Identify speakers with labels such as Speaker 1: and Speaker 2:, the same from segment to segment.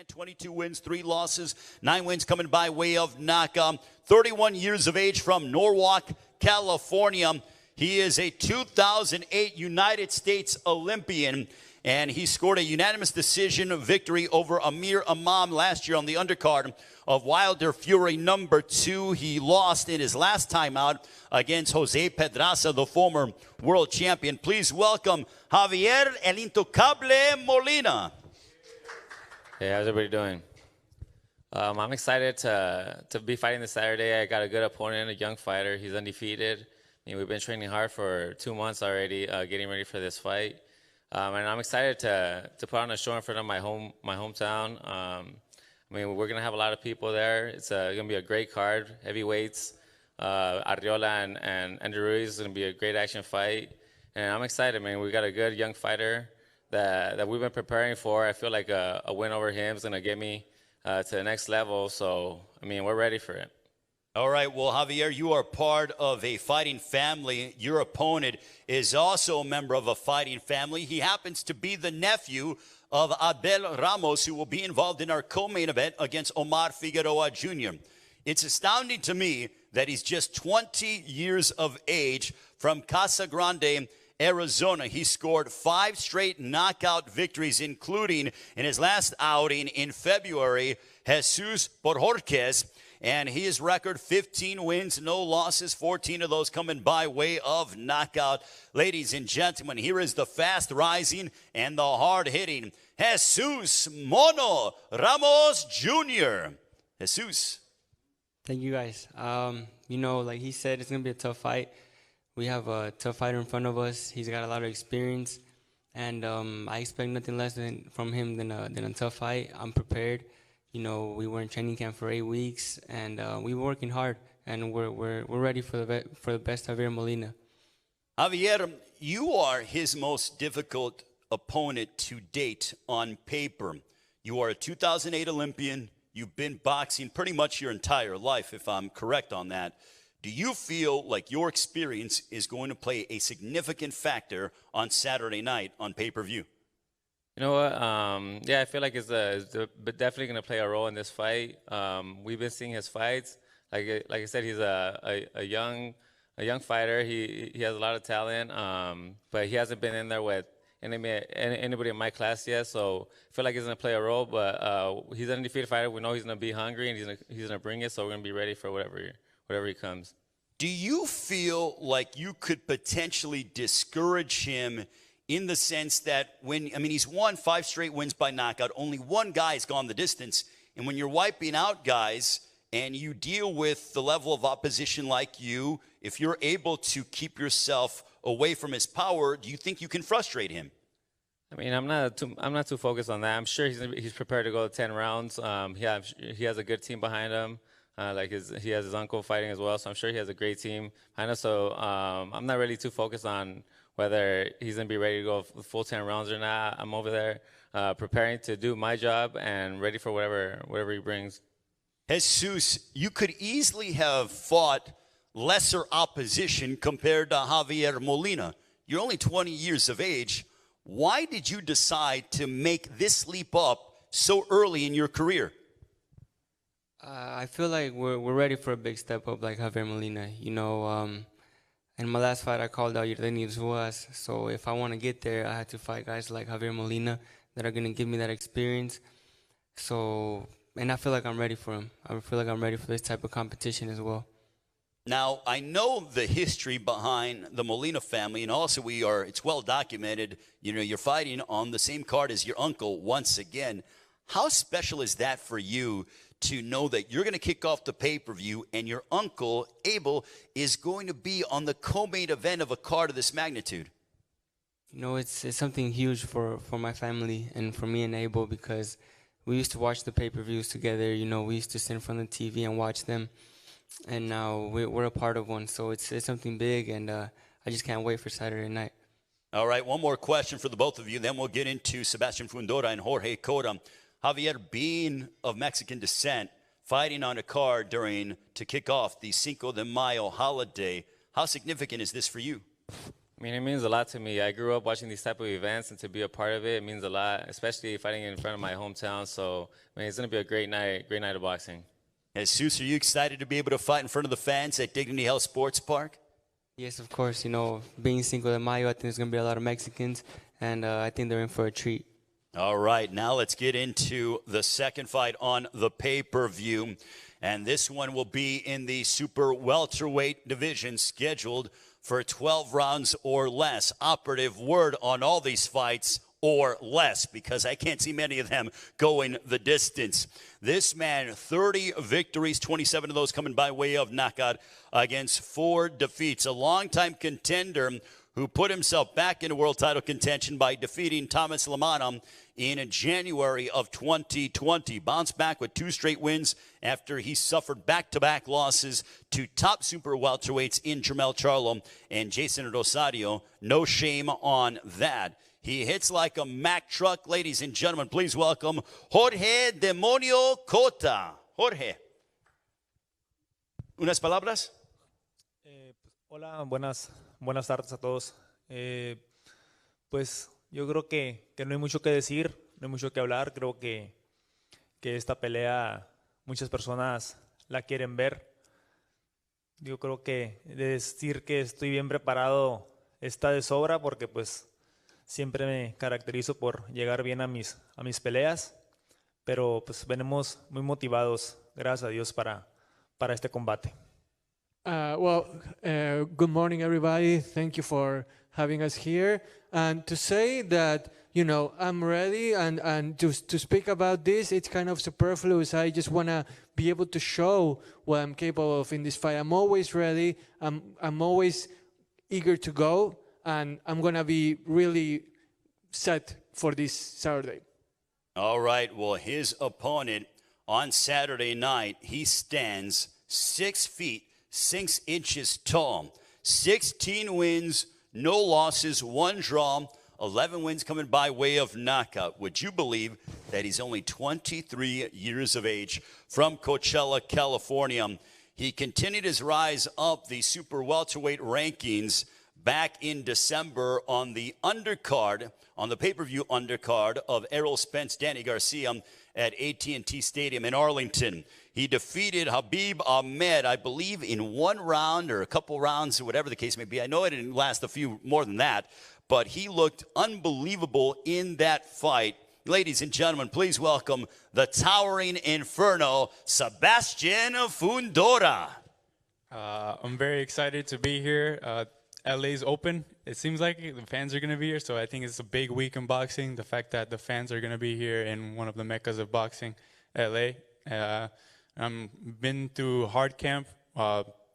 Speaker 1: 22 wins, 3 losses, 9 wins coming by way of knockout. 31 years of age from Norwalk, California. He is a 2008 United States Olympian, and he scored a unanimous decision victory over Amir Imam last year on the undercard of Wilder Fury #2. He lost in his last time out against Jose Pedraza, the former world champion. Please welcome Javier El Intocable Molina.
Speaker 2: Hey, how's everybody doing? I'm excited to be fighting this Saturday. I got a good opponent, a young fighter. He's undefeated. We've been training hard for 2 months already, getting ready for this fight. And I'm excited to put on a show in front of my hometown. We're going to have a lot of people there. It's going to be a great card, heavyweights. Arreola and Andy Ruiz is going to be a great action fight. And I'm excited, man. We got a good young fighter that we've been preparing for. I feel like a win over him is going to get me to the next level. So, we're ready for it.
Speaker 1: All right, well, Javier, you are part of a fighting family. Your opponent is also a member of a fighting family. He happens to be the nephew of Andy Ramos, who will be involved in our co-main event against Omar Figueroa Jr. It's astounding to me that he's just 20 years of age from Casa Grande, Arizona. He scored 5 straight knockout victories, including in his last outing in February, Jesus Borjorquez. And his record, 15 wins, no losses, 14 of those coming by way of knockout. Ladies and gentlemen, here is the fast-rising and the hard-hitting Jesus Mono Ramos Jr. Jesus.
Speaker 3: Thank you, guys. Like he said, it's going to be a tough fight. We have a tough fighter in front of us. He's got a lot of experience. And I expect nothing less from him than a tough fight. I'm prepared. We were in training camp for 8 weeks, and we were working hard, and we're ready for the best Javier Molina.
Speaker 1: Javier, you are his most difficult opponent to date on paper. You are a 2008 Olympian. You've been boxing pretty much your entire life, if I'm correct on that. Do you feel like your experience is going to play a significant factor on Saturday night on pay-per-view?
Speaker 2: You know what? Yeah, I feel like it's definitely going to play a role in this fight. We've been seeing his fights. Like I said, he's a young fighter. He has a lot of talent, but he hasn't been in there with anybody in my class yet. So I feel like he's going to play a role. But he's an undefeated fighter. We know he's going to be hungry and he's going to bring it. So we're going to be ready for whatever he comes.
Speaker 1: Do you feel like you could potentially discourage him in the sense that he's won 5 straight wins by knockout, only one guy's gone the distance, and when you're wiping out guys and you deal with the level of opposition like you, if you're able to keep yourself away from his power, do you think you can frustrate him?
Speaker 2: I'm not too focused on that. I'm sure he's prepared to go 10 rounds. He has a good team behind him. He has his uncle fighting as well, so I'm sure he has a great team behind him. So I'm not really too focused on whether he's going to be ready to go full 10 rounds or not. I'm over there preparing to do my job and ready for whatever he brings.
Speaker 1: Jesus, you could easily have fought lesser opposition compared to Javier Molina. You're only 20 years of age. Why did you decide to make this leap up so early in your career?
Speaker 3: I feel like we're ready for a big step up like Javier Molina. In my last fight, I called out Yardeni Ruiz. So if I want to get there, I had to fight guys like Javier Molina that are going to give me that experience. And I feel like I'm ready for him. I feel like I'm ready for this type of competition as well.
Speaker 1: Now, I know the history behind the Molina family, and also it's well documented. You're fighting on the same card as your uncle once again. How special is that for you to know that you're going to kick off the pay-per-view and your uncle, Abel, is going to be on the co-main event of a card of this magnitude?
Speaker 3: It's something huge for my family and for me and Abel, because we used to watch the pay-per-views together. We used to sit in front of the TV and watch them. And now we're a part of one. So it's something big, and I just can't wait for Saturday night.
Speaker 1: All right, one more question for the both of you. Then we'll get into Sebastian Fundora and Jorge Cota. Javier, being of Mexican descent, fighting on a card to kick off the Cinco de Mayo holiday, how significant is this for you?
Speaker 2: I mean, it means a lot to me. I grew up watching these type of events, and to be a part of it means a lot, especially fighting in front of my hometown. So, I mean, it's going to be a great night of boxing.
Speaker 1: Jesus, are you excited to be able to fight in front of the fans at Dignity Health Sports Park?
Speaker 3: Yes, of course. You know, being Cinco de Mayo, I think there's going to be a lot of Mexicans, and I think they're in for a treat.
Speaker 1: All right, now let's get into the second fight on the pay-per-view. And this one will be in the super welterweight division, scheduled for 12 rounds or less. Operative word on all these fights, or less, because I can't see many of them going the distance. This man, 30 victories, 27 of those coming by way of knockout against 4 defeats. A longtime contender who put himself back into world title contention by defeating Thomas Lamana in January of 2020. Bounced back with 2 straight wins after he suffered back-to-back losses to top super welterweights in Jermell Charlo and Jason Rosario. No shame on that. He hits like a Mack truck. Ladies and gentlemen, please welcome Jorge Demonio Cota. Jorge. ¿Unas palabras?
Speaker 4: Hola, buenas tardes a todos. Pues yo creo que no hay mucho que decir, no hay mucho que hablar. Creo que esta pelea muchas personas la quieren ver. Yo creo que decir que estoy bien preparado está de sobra, porque pues siempre me caracterizo por llegar bien a mis peleas, pero pues venimos muy motivados, gracias a Dios, para este combate.
Speaker 5: Good morning, everybody. Thank you for having us here. And to say that, you know, I'm ready, and to speak about this, it's kind of superfluous. I just want to be able to show what I'm capable of in this fight. I'm always ready. I'm always eager to go, and I'm going to be really set for this Saturday.
Speaker 1: All right, well, his opponent on Saturday night, he stands 6 feet, 6 inches tall. 16 wins, no losses, 1 draw, 11 wins coming by way of knockout. Would you believe that he's only 23 years of age, from Coachella, California? He continued his rise up the super welterweight rankings back in December on the undercard, on the pay-per-view undercard of Errol Spence, Danny Garcia at AT&T Stadium in Arlington. He defeated Habib Ahmed, I believe, in 1 round or a couple rounds, or whatever the case may be. I know it didn't last a few more than that, but he looked unbelievable in that fight. Ladies and gentlemen, please welcome the towering inferno, Sebastian Fundora.
Speaker 6: I'm very excited to be here. LA's open. It seems like the fans are going to be here, so I think it's a big week in boxing. The fact that the fans are going to be here in one of the meccas of boxing, LA. I've been through hard camp,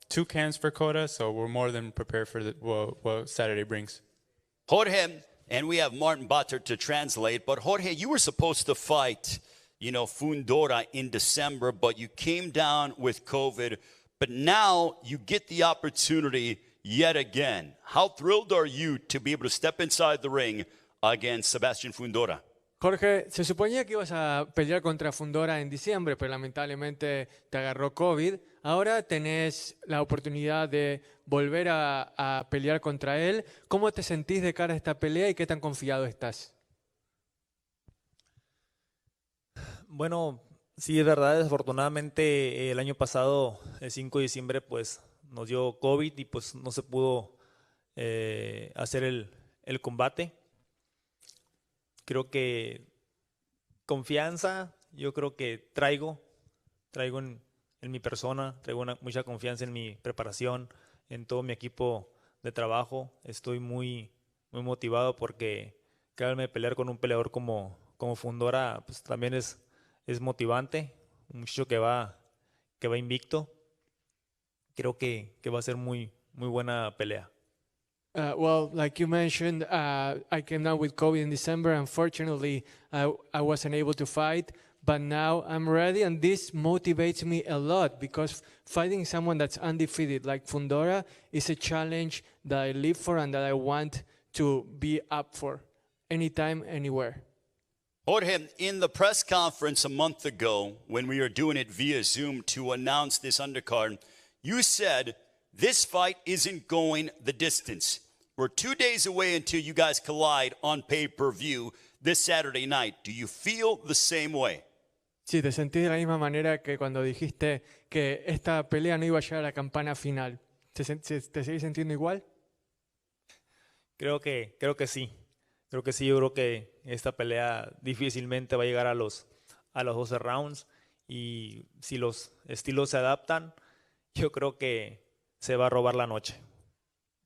Speaker 6: 2 camps for Cota, so we're more than prepared for what Saturday brings.
Speaker 1: Jorge, and we have Martin Butter to translate, but Jorge, you were supposed to fight, you know, Fundora in December, but you came down with COVID, but now you get the opportunity yet again. How thrilled are you to be able to step inside the ring against Sebastian Fundora?
Speaker 5: Jorge, se suponía que ibas a pelear contra Fundora en diciembre, pero lamentablemente te agarró COVID. Ahora tenés la oportunidad de volver a pelear contra él. ¿Cómo te sentís de cara a esta pelea y qué tan confiado estás?
Speaker 4: Bueno, sí, es verdad. Desafortunadamente, el año pasado, el 5 de diciembre, pues nos dio COVID y pues no se pudo hacer el combate. Creo que confianza, yo creo que traigo en mi persona, traigo mucha confianza en mi preparación, en todo mi equipo de trabajo. Estoy muy motivado porque quedarme pelear con un peleador como Fundora, pues también es motivante. Un muchacho que va invicto. Creo que va a ser muy buena pelea.
Speaker 5: Well, like you mentioned, I came down with COVID in December. Unfortunately, I wasn't able to fight, but now I'm ready, and this motivates me a lot because fighting someone that's undefeated like Fundora is a challenge that I live for and that I want to be up for anytime, anywhere.
Speaker 1: Jorge, in the press conference a month ago, when we were doing it via Zoom to announce this undercard, you said this fight isn't going the distance. We're 2 days away until you guys collide on pay-per-view this Saturday night. Do you feel the same way?
Speaker 5: Sí, te sentís de la misma manera que cuando dijiste que esta pelea no iba a llegar a la campana final. ¿Te seguís sintiendo igual?
Speaker 4: Creo que sí. Creo que sí, yo creo que esta pelea difícilmente va a llegar a los 12 rounds y si los estilos se adaptan, yo creo que se va a robar la noche.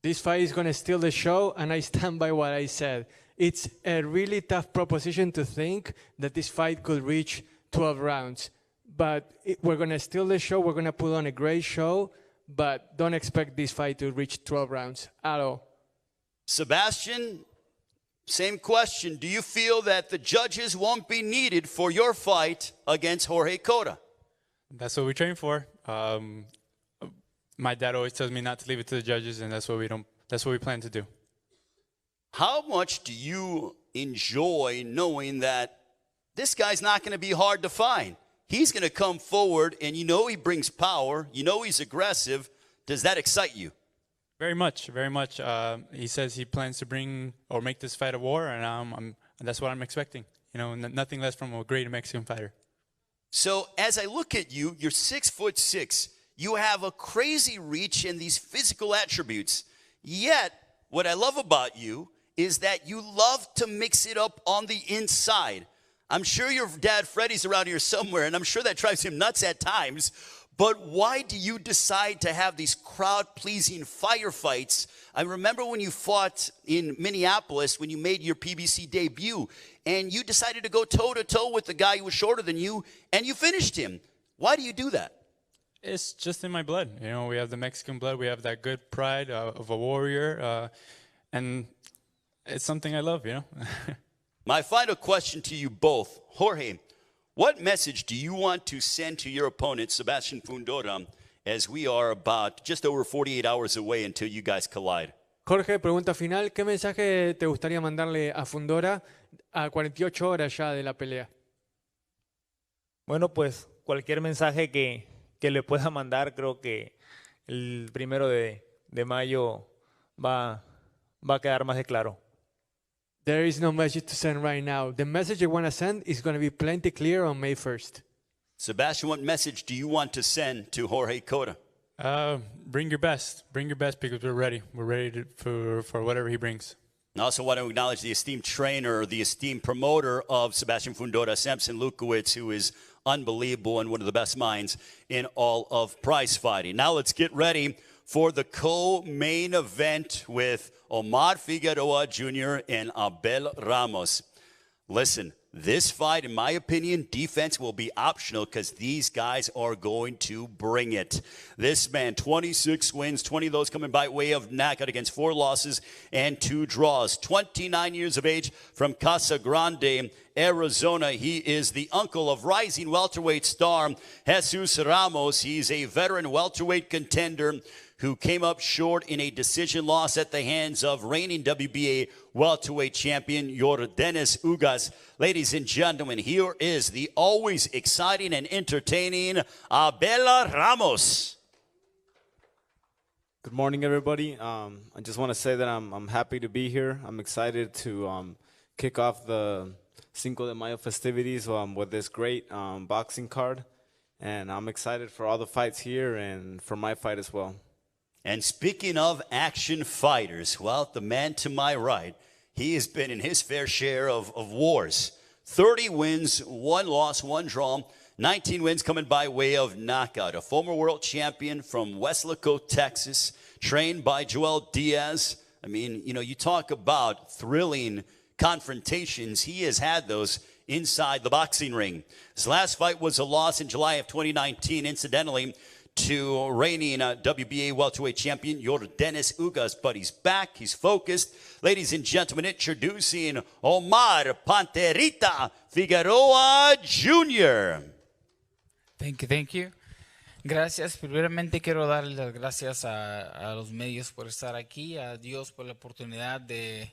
Speaker 5: This fight is going to steal the show, and I stand by what I said. It's a really tough proposition to think that this fight could reach 12 rounds. But we're going to steal the show, we're going to put on a great show, but don't expect this fight to reach 12 rounds at all.
Speaker 1: Sebastian, same question. Do you feel that the judges won't be needed for your fight against Jorge Cota?
Speaker 6: That's what we train for. My dad always tells me not to leave it to the judges, and that's what we plan to do.
Speaker 1: How much do you enjoy knowing that this guy's not going to be hard to find? He's going to come forward, and you know he brings power. You know he's aggressive. Does that excite you?
Speaker 6: Very much, very much. He says he plans to bring or make this fight a war, and that's what I'm expecting. You know, nothing less from a great Mexican fighter.
Speaker 1: So as I look at you, you're 6'6". You have a crazy reach and these physical attributes. Yet, what I love about you is that you love to mix it up on the inside. I'm sure your dad Freddie's around here somewhere, and I'm sure that drives him nuts at times. But why do you decide to have these crowd-pleasing firefights? I remember when you fought in Minneapolis, when you made your PBC debut, and you decided to go toe-to-toe with the guy who was shorter than you, and you finished him. Why do you do that?
Speaker 6: It's just in my blood. You know, we have the Mexican blood. We have that good pride of a warrior, and it's something I love, you know.
Speaker 1: My final question to you both. Jorge, what message do you want to send to your opponent, Sebastian Fundora, as we are about just over 48 hours away until you guys collide?
Speaker 5: Jorge, pregunta final. ¿Qué mensaje te gustaría mandarle a Fundora a 48 horas ya de la pelea?
Speaker 4: Bueno, pues cualquier mensaje que le pueda mandar, creo que el 1 de mayo va a quedar más de claro.
Speaker 5: There is no message to send right now. The message you want to send is going to be plenty clear on May 1st.
Speaker 1: Sebastian, what message do you want to send to Jorge Cota?
Speaker 6: Bring your best. Bring your best because we're ready. We're ready for whatever he brings.
Speaker 1: I also want to acknowledge the esteemed trainer, the esteemed promoter of Sebastian Fundora, Samson Lukowicz, who is unbelievable and one of the best minds in all of prize fighting. Now let's get ready for the co-main event with Omar Figueroa Jr. and Abel Ramos. Listen, this fight, in my opinion, defense will be optional because these guys are going to bring it. This man, 26 wins, 20 of those coming by way of knockout against 4 losses and 2 draws. 29 years of age from Casa Grande, Arizona. He is the uncle of rising welterweight star Jesus Ramos. He's a veteran welterweight contender who came up short in a decision loss at the hands of reigning WBA welterweight champion Yordenis Ugas. Ladies and gentlemen, here is the always exciting and entertaining Abel Ramos.
Speaker 7: Good morning, everybody. I just want to say that I'm happy to be here. I'm excited to kick off the Cinco de Mayo festivities with this great boxing card. And I'm excited for all the fights here and for my fight as well.
Speaker 1: And speaking of action fighters, well, the man to my right, he has been in his fair share of wars. 30 wins, 1 loss, 1 draw, 19 wins coming by way of knockout. A former world champion from Weslaco, Texas, trained by Joel Diaz. I mean, you know, you talk about thrilling confrontations. He has had those inside the boxing ring. His last fight was a loss in July of 2019, incidentally, to reigning WBA welterweight champion Yordenis Ugas, but he's back, he's focused. Ladies and gentlemen, introducing Omar Panterita Figueroa Jr.
Speaker 8: Thank you. Gracias. Primeramente quiero darle las gracias a los medios por estar aquí, a Dios por la oportunidad de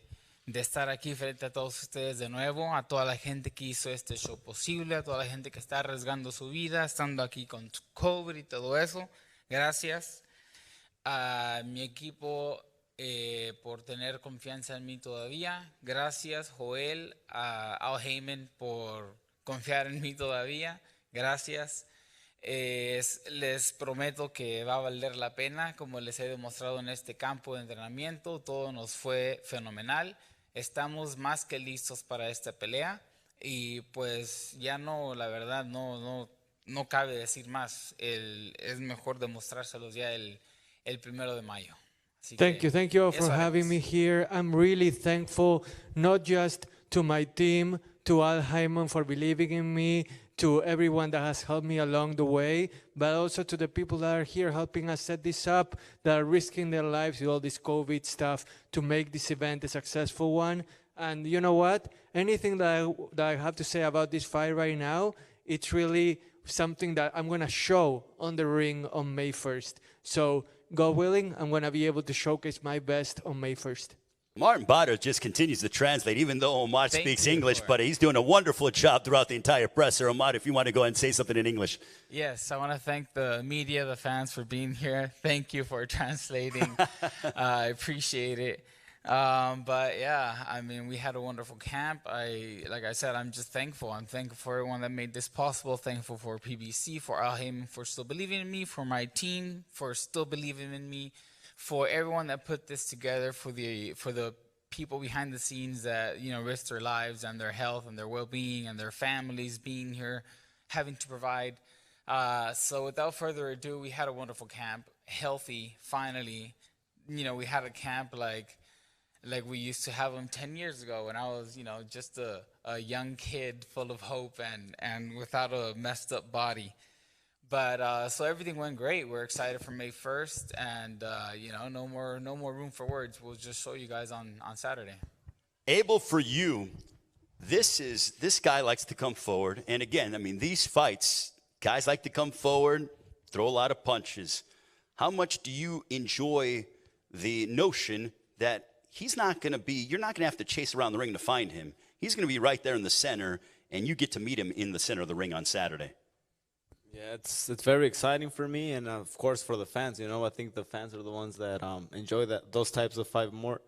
Speaker 8: estar aquí frente a todos ustedes de nuevo, a toda la gente que hizo este show posible, a toda la gente que está arriesgando su vida, estando aquí con COVID y todo eso. Gracias. A mi equipo por tener confianza en mí todavía. Gracias, Joel, a Al Heyman por confiar en mí todavía. Gracias. Les prometo que va a valer la pena, como les he demostrado en este campo de entrenamiento. Todo nos fue fenomenal. Estamos más que listos para esta pelea y pues ya no, la verdad, no cabe decir más. Es mejor demostrárselos ya el 1 de mayo. Así que
Speaker 5: Thank you all
Speaker 8: eso
Speaker 5: for having
Speaker 8: haremos.
Speaker 5: me here. I'm really thankful, not just to my team, to Al Hyman for believing in me, to everyone that has helped me along the way, but also to the people that are here helping us set this up, that are risking their lives with all this COVID stuff to make this event a successful one. And you know what? Anything that I have to say about this fight right now, it's really something that I'm going to show on the ring on May 1st. So, God willing, I'm going to be able to showcase my best on May 1st.
Speaker 1: Martin Bader just continues to translate, even though Omar
Speaker 8: Thank
Speaker 1: speaks
Speaker 8: you
Speaker 1: English,
Speaker 8: for it.
Speaker 1: but he's doing a wonderful job throughout the entire presser. Omar, if you want to go ahead and say something in English.
Speaker 8: Yes, I want to thank the media, the fans for being here. Thank you for translating. I appreciate it. But yeah, I mean, we had a wonderful camp. Like I said, I'm just thankful. I'm thankful for everyone that made this possible. Thankful for PBC, for Al Heyman for still believing in me, for my team for still believing in me, for everyone that put this together, for the people behind the scenes that risk their lives and their health and their well-being and their families being here, having to provide. So without further ado, we had a wonderful camp, healthy. Finally, we had a camp like we used to have them 10 years ago when I was, just a young kid full of hope and without a messed up body. But so everything went great. We're excited for May 1st, and no more room for words. We'll just show you guys on Saturday.
Speaker 1: Abel, for you, this guy likes to come forward. And again, I mean, these fights, guys like to come forward, throw a lot of punches. How much do you enjoy the notion that you're not going to have to chase around the ring to find him? He's going to be right there in the center, and you get to meet him in the center of the ring on Saturday.
Speaker 7: Yeah, it's very exciting for me, and of course for the fans. I think the fans are the ones that enjoy those types of fight more.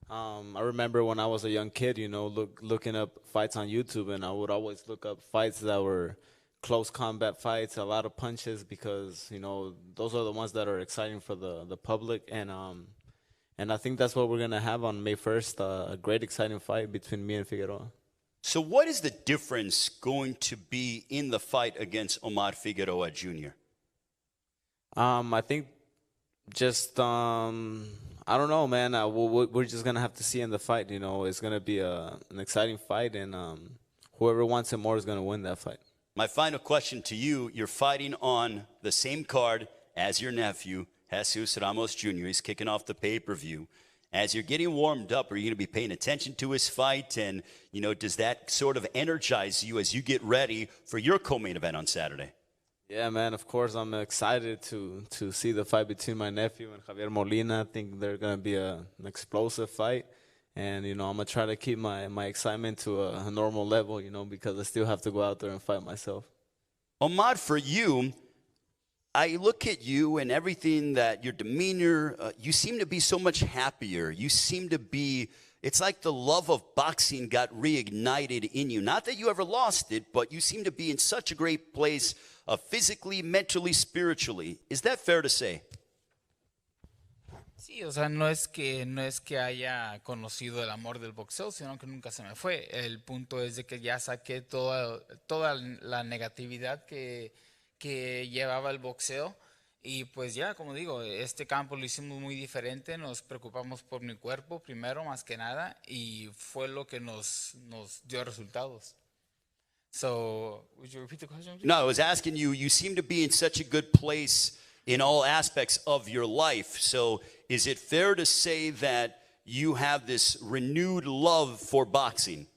Speaker 7: I remember when I was a young kid, looking up fights on YouTube, and I would always look up fights that were close combat fights, a lot of punches, because those are the ones that are exciting for the public, and I think that's what we're gonna have on May 1st, a great exciting fight between me and Figueroa.
Speaker 1: So what is the difference going to be in the fight against Omar Figueroa Jr.?
Speaker 7: I think just I don't know, man. We're just gonna have to see in the fight. It's gonna be an exciting fight, and whoever wants it more is gonna win that fight.
Speaker 1: My final question to you: you're fighting on the same card as your nephew, Jesus Ramos Jr. He's kicking off the pay-per-view. As you're getting warmed up, are you going to be paying attention to his fight? And, does that sort of energize you as you get ready for your co-main event on Saturday?
Speaker 7: Yeah, man, of course. I'm excited to see the fight between my nephew and Javier Molina. I think they're going to be an explosive fight. And, I'm going to try to keep my excitement to a normal level, because I still have to go out there and fight myself.
Speaker 1: Omar, for you, I look at you and everything that your demeanor, you seem to be so much happier. You seem to be, it's like the love of boxing got reignited in you. Not that you ever lost it, but you seem to be in such a great place physically, mentally, spiritually. Is that fair to say?
Speaker 8: Sí, o sea, no es que haya conocido el amor del boxeo, sino que nunca se me fue. El punto es de que ya saqué toda la negatividad que llevaba el boxeo, y pues ya, como digo, este campo lo hicimos muy diferente. Nos preocupamos por mi cuerpo primero, más que nada, y fue lo que nos dio resultados. So, would you repeat the question?
Speaker 1: No, I was asking you, you seem to be in such a good place in all aspects of your life. So is it fair to say that you have this renewed love for boxing?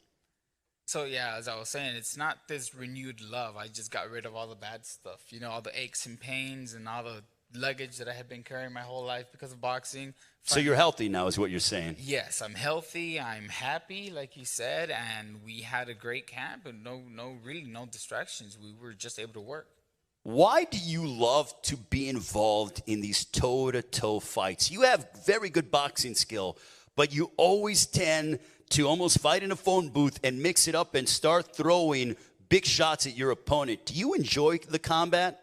Speaker 8: So yeah, as I was saying, it's not this renewed love. I just got rid of all the bad stuff, all the aches and pains and all the luggage that I had been carrying my whole life because of boxing.
Speaker 1: So you're healthy now is what you're saying?
Speaker 8: Yes, I'm healthy, I'm happy, like you said, and we had a great camp and no distractions. We were just able to work.
Speaker 1: Why do you love to be involved in these toe-to-toe fights? You have very good boxing skill, but you always tend to almost fight in a phone booth and mix it up and start throwing big shots at your opponent. Do you enjoy the combat?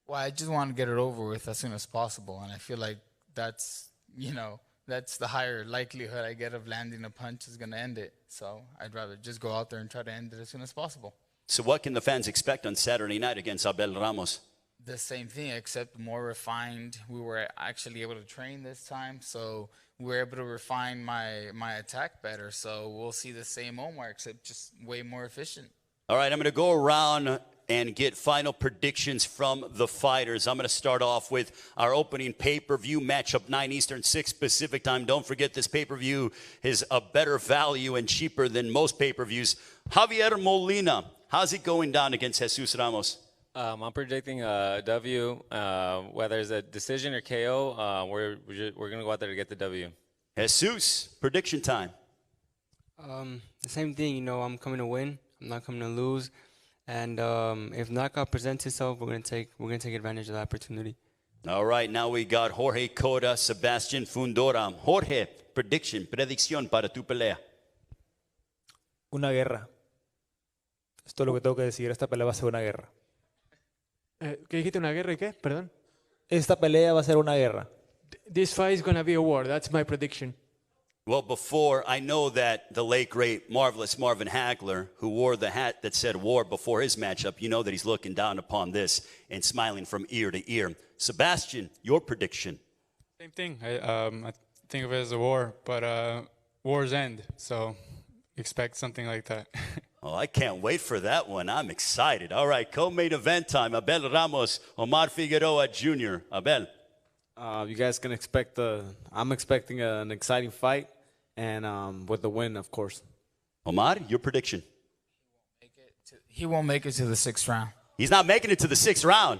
Speaker 8: Well, I just want to get it over with as soon as possible, and I feel like that's, that's the higher likelihood I get of landing a punch is going to end it. So I'd rather just go out there and try to end it as soon as possible.
Speaker 1: So what can the fans expect on Saturday night against Abel Ramos?
Speaker 8: The same thing, except more refined. We were actually able to train this time, so we were able to refine my attack better. So we'll see the same Omar, except just way more efficient.
Speaker 1: All right, I'm going to go around and get final predictions from the fighters. I'm going to start off with our opening pay-per-view matchup, 9 Eastern, 6 Pacific time. Don't forget this pay-per-view is a better value and cheaper than most pay-per-views. Javier Molina, how's it going down against Jesus Ramos?
Speaker 2: I'm predicting a W, whether it's a decision or KO. We're going to go out there to get the W.
Speaker 1: Jesus, prediction time.
Speaker 3: The same thing, I'm coming to win. I'm not coming to lose. And if knockout presents itself, we're gonna take advantage of the opportunity.
Speaker 1: All right, now we got Jorge Cota, Sebastian Fundora. Jorge, predicción para tu pelea.
Speaker 4: Una guerra. Esto es lo que tengo que decir. Esta pelea va a ser una guerra.
Speaker 5: ¿Qué dijiste? ¿Una guerra y qué? Perdón.
Speaker 4: Esta pelea va a ser una guerra.
Speaker 5: This fight is gonna be a war. That's my prediction.
Speaker 1: Well, before, I know that the late, great, marvelous Marvin Hagler, who wore the hat that said war before his matchup, you know that he's looking down upon this and smiling from ear to ear. Sebastian, your prediction.
Speaker 6: Same thing. I think of it as a war, but wars end, so expect something like that.
Speaker 1: Oh, I can't wait for that one. I'm excited. All right, co-main event time. Abel Ramos, Omar Figueroa Jr. Abel.
Speaker 7: You guys can expect I'm expecting an exciting fight, and with the win, of course.
Speaker 1: Omar, your prediction.
Speaker 8: He won't make it to the 6th round.
Speaker 1: He's not making it to the 6th round.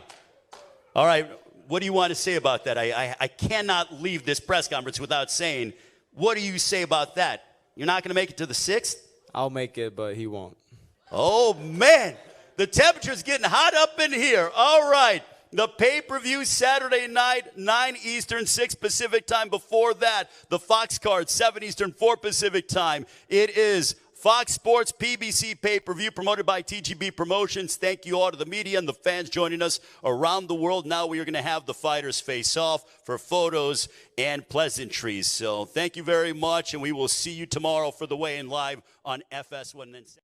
Speaker 1: All right, what do you want to say about that? I cannot leave this press conference without saying, what do you say about that? You're not going to make it to the 6th?
Speaker 7: I'll make it, but he won't.
Speaker 1: Oh, man. The temperature's getting hot up in here. All right. The pay-per-view Saturday night, 9 Eastern, 6 Pacific time. Before that, the Fox card, 7 Eastern, 4 Pacific time. It is Fox Sports PBC pay-per-view promoted by TGB Promotions. Thank you all to the media and the fans joining us around the world. Now we are going to have the fighters face off for photos and pleasantries. So thank you very much, and we will see you tomorrow for the weigh-in live on FS1.